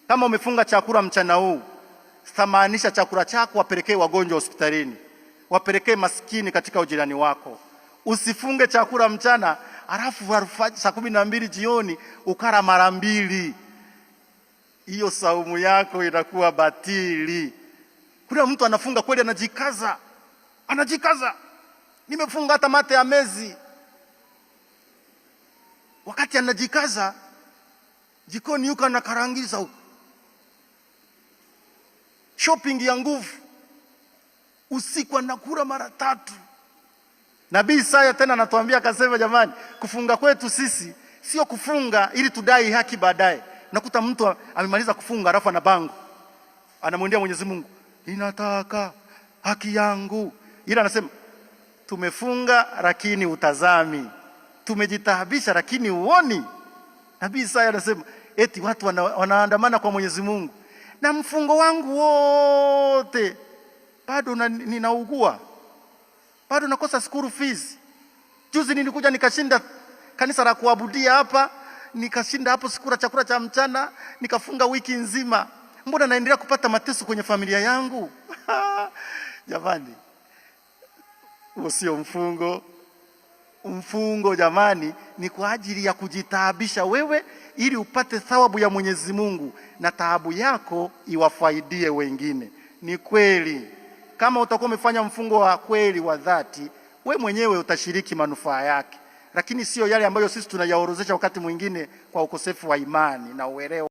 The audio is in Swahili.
Kama umefunga chakula mchana huu, thamaanisha chakula chako wapelekee wagonjwa hospitalini, wapelekee maskini katika ujirani wako. Usifunge chakula mchana alafu saa 12 jioni ukara mara 2. Hiyo saumu yako inakuwa batili. Kuna mtu anafunga kweli, anajikaza, nimefunga hata mate ya mezi. Wakati anajikaza, jikoni yuko anakarangiza huko, shopping ya nguvu, usiku anakula mara 3. Nabii Isaya tena anatuambia akasema, jamani, kufunga kwetu sisi sio kufunga ili tudai haki baadaye. Nakuta mtu amemaliza kufunga alafu ana bango, anamwendea Mwenyezi Mungu, ninataka haki yangu. Ila anasema tumefunga lakini utazami, tumejitahabisha lakini uoni. Nabii Isaya anasema eti watu wanaandamana kwa Mwenyezi Mungu, na mfungo wangu wote bado ninaugua, bado nakosa school fees. Juzi nilikuja nikashinda kanisa la kuabudia hapa, nikashinda hapo sikula chakula cha mchana, nikafunga wiki nzima. Mbona naendelea kupata mateso kwenye familia yangu? Jamani, huo sio mfungo. Mfungo jamani ni kwa ajili ya kujitaabisha wewe ili upate thawabu ya Mwenyezi Mungu na taabu yako iwafaidie wengine. Ni kweli kama utakuwa umefanya mfungo wa kweli wa dhati, we mwenyewe utashiriki manufaa yake, lakini sio yale ambayo sisi tunayaorozesha wakati mwingine kwa ukosefu wa imani na uelewa.